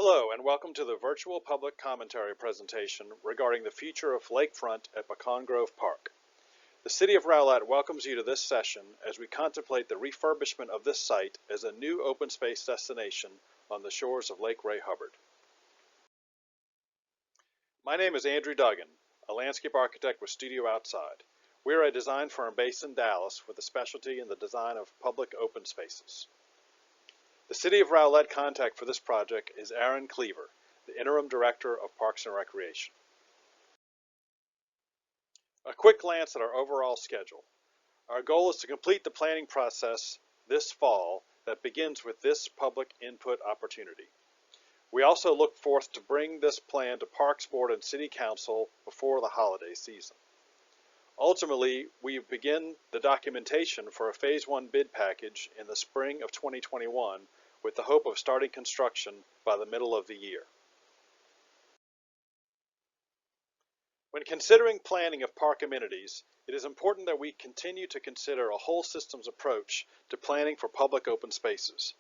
Hello and welcome to the virtual public commentary presentation regarding the future of Lakefront at Pecan Grove Park. The City of Rowlett welcomes you to this session as we contemplate the refurbishment of this site as a new open space destination on the shores of Lake Ray Hubbard. My name is Andrew Duggan, a landscape architect with Studio Outside. We are a design firm based in Dallas with a specialty in the design of public open spaces. The City of Rowlett contact for this project is Aaron Cleaver, the Interim Director of Parks and Recreation. A quick glance at our overall schedule. Our goal is to complete the planning process this fall that begins with this public input opportunity. We also look forth to bring this plan to Parks Board and City Council before the holiday season. Ultimately, we begin the documentation for a Phase 1 bid package in the spring of 2021 with the hope of starting construction by the middle of the year. When considering planning of park amenities, it is important that we continue to consider a whole systems approach to planning for public open spaces.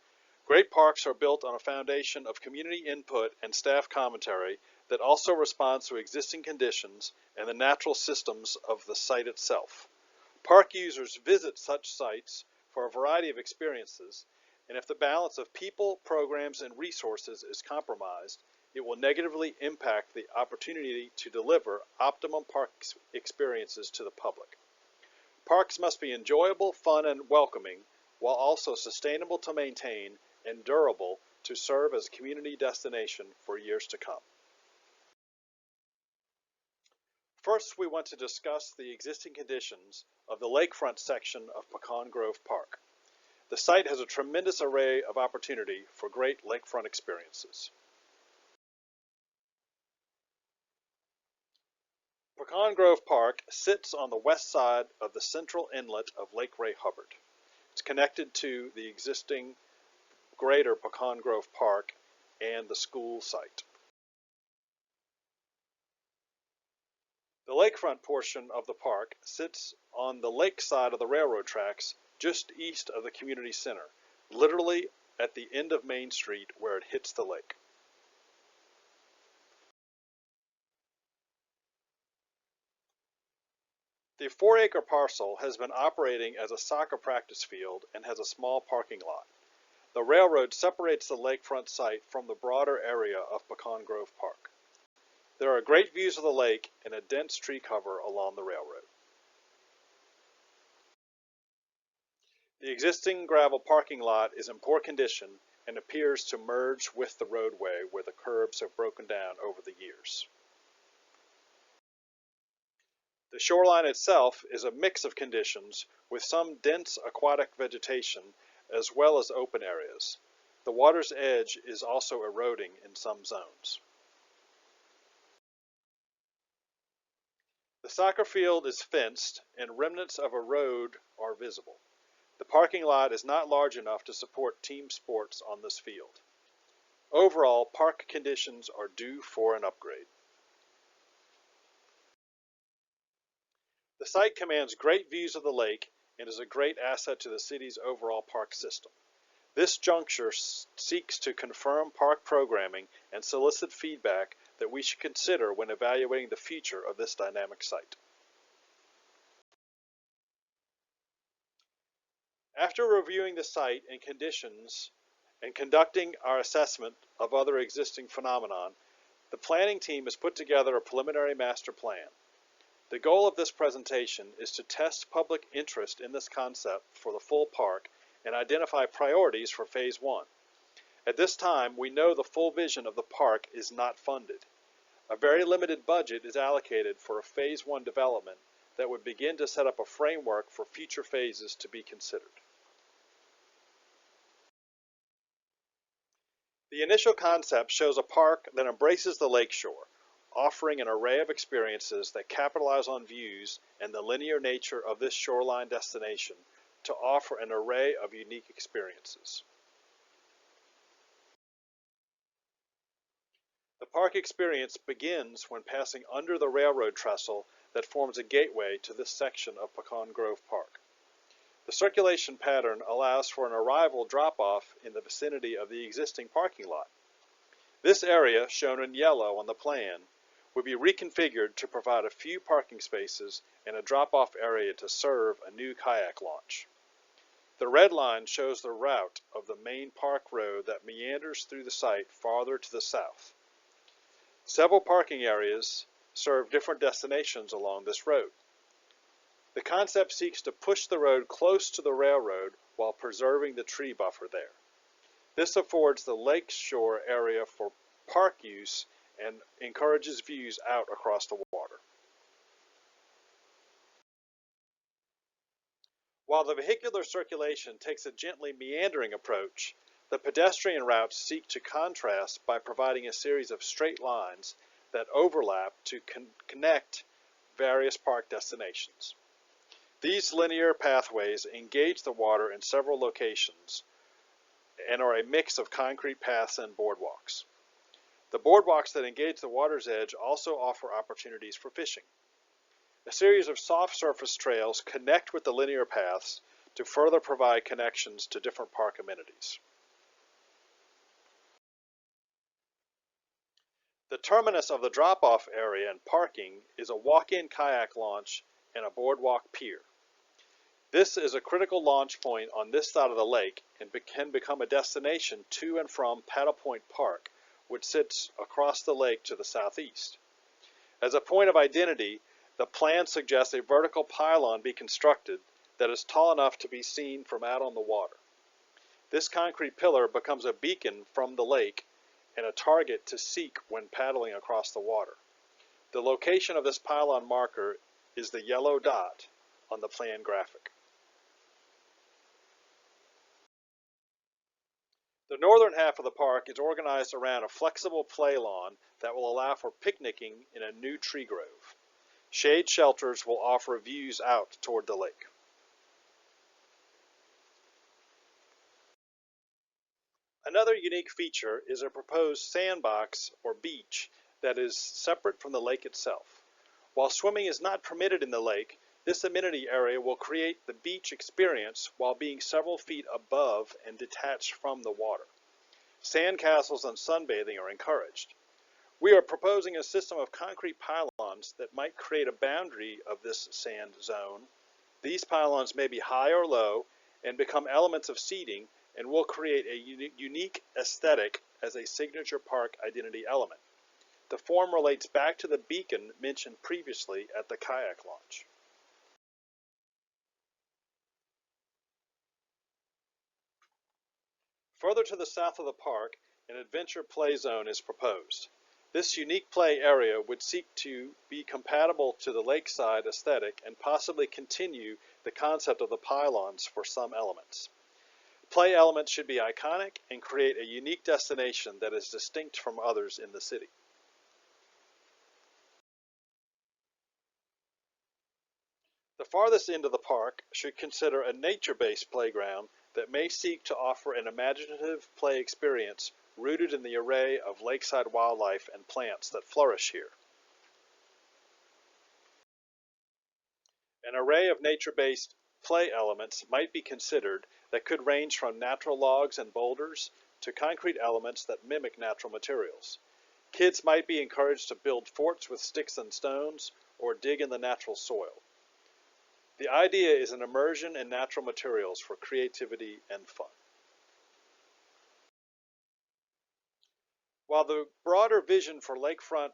Great parks are built on a foundation of community input and staff commentary that also responds to existing conditions and the natural systems of the site itself. Park users visit such sites for a variety of experiences, and if the balance of people, programs, and resources is compromised, it will negatively impact the opportunity to deliver optimum park experiences to the public. Parks must be enjoyable, fun, and welcoming, while also sustainable to maintain and durable to serve as a community destination for years to come. First, we want to discuss the existing conditions of the lakefront section of Pecan Grove Park. The site has a tremendous array of opportunity for great lakefront experiences. Pecan Grove Park sits on the west side of the central inlet of Lake Ray Hubbard. It's connected to the existing greater Pecan Grove Park and the school site. The lakefront portion of the park sits on the lake side of the railroad tracks just east of the community center, literally at the end of Main Street where it hits the lake. The 4-acre parcel has been operating as a soccer practice field and has a small parking lot. The railroad separates the lakefront site from the broader area of Pecan Grove Park. There are great views of the lake and a dense tree cover along the railroad. The existing gravel parking lot is in poor condition and appears to merge with the roadway where the curbs have broken down over the years. The shoreline itself is a mix of conditions with some dense aquatic vegetation as well as open areas. The water's edge is also eroding in some zones. The soccer field is fenced and remnants of a road are visible. The parking lot is not large enough to support team sports on this field. Overall, park conditions are due for an upgrade. The site commands great views of the lake and is a great asset to the city's overall park system. This juncture seeks to confirm park programming and solicit feedback that we should consider when evaluating the future of this dynamic site. After reviewing the site and conditions and conducting our assessment of other existing phenomenon, the planning team has put together a preliminary master plan. The goal of this presentation is to test public interest in this concept for the full park and identify priorities for Phase 1. At this time, we know the full vision of the park is not funded. A very limited budget is allocated for a Phase 1 development that would begin to set up a framework for future phases to be considered. The initial concept shows a park that embraces the lakeshore, offering an array of experiences that capitalize on views and the linear nature of this shoreline destination to offer an array of unique experiences. The park experience begins when passing under the railroad trestle that forms a gateway to this section of Pecan Grove Park. The circulation pattern allows for an arrival drop-off in the vicinity of the existing parking lot. This area, shown in yellow on the plan, would be reconfigured to provide a few parking spaces and a drop-off area to serve a new kayak launch. The red line shows the route of the main park road that meanders through the site farther to the south. Several parking areas serve different destinations along this road. The concept seeks to push the road close to the railroad while preserving the tree buffer there. This affords the lakeshore area for park use and encourages views out across the water. While the vehicular circulation takes a gently meandering approach, the pedestrian routes seek to contrast by providing a series of straight lines that overlap to connect various park destinations. These linear pathways engage the water in several locations and are a mix of concrete paths and boardwalks. The boardwalks that engage the water's edge also offer opportunities for fishing. A series of soft surface trails connect with the linear paths to further provide connections to different park amenities. The terminus of the drop-off area and parking is a walk-in kayak launch and a boardwalk pier. This is a critical launch point on this side of the lake and can become a destination to and from Paddle Point Park, which sits across the lake to the southeast. As a point of identity, the plan suggests a vertical pylon be constructed that is tall enough to be seen from out on the water. This concrete pillar becomes a beacon from the lake and a target to seek when paddling across the water. The location of this pylon marker is the yellow dot on the plan graphic. The northern half of the park is organized around a flexible play lawn that will allow for picnicking in a new tree grove. Shade shelters will offer views out toward the lake. Another unique feature is a proposed sandbox or beach that is separate from the lake itself. While swimming is not permitted in the lake, this amenity area will create the beach experience while being several feet above and detached from the water. Sandcastles and sunbathing are encouraged. We are proposing a system of concrete pylons that might create a boundary of this sand zone. These pylons may be high or low and become elements of seating and will create a unique aesthetic as a signature park identity element. The form relates back to the beacon mentioned previously at the kayak launch. Further to the south of the park, an adventure play zone is proposed. This unique play area would seek to be compatible to the lakeside aesthetic and possibly continue the concept of the pylons for some elements. Play elements should be iconic and create a unique destination that is distinct from others in the city. The farthest end of the park should consider a nature-based playground that may seek to offer an imaginative play experience rooted in the array of lakeside wildlife and plants that flourish here. An array of nature-based play elements might be considered that could range from natural logs and boulders to concrete elements that mimic natural materials. Kids might be encouraged to build forts with sticks and stones or dig in the natural soil. The idea is an immersion in natural materials for creativity and fun. While the broader vision for Lakefront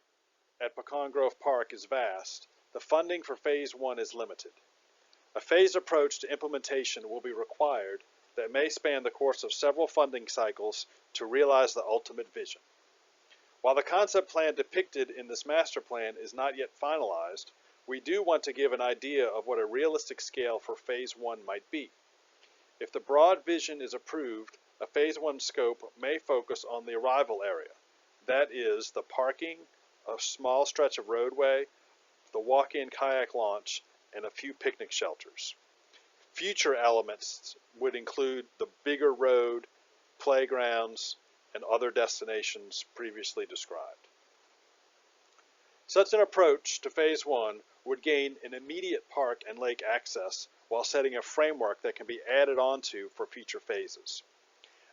at Pecan Grove Park is vast, the funding for Phase 1 is limited. A phased approach to implementation will be required that may span the course of several funding cycles to realize the ultimate vision. While the concept plan depicted in this master plan is not yet finalized, we do want to give an idea of what a realistic scale for Phase 1 might be. If the broad vision is approved, a Phase 1 scope may focus on the arrival area. That is, the parking, a small stretch of roadway, the walk-in kayak launch, and a few picnic shelters. Future elements would include the bigger road, playgrounds, and other destinations previously described. Such an approach to Phase 1 would gain an immediate park and lake access while setting a framework that can be added onto for future phases.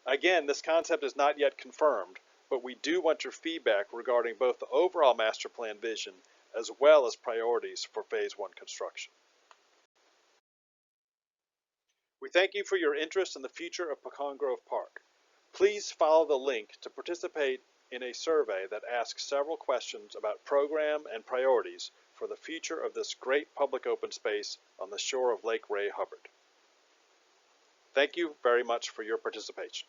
Again, this concept is not yet confirmed, but we do want your feedback regarding both the overall master plan vision as well as priorities for Phase 1 construction. We thank you for your interest in the future of Pecan Grove Park. Please follow the link to participate in a survey that asks several questions about program and priorities for the future of this great public open space on the shore of Lake Ray Hubbard. Thank you very much for your participation.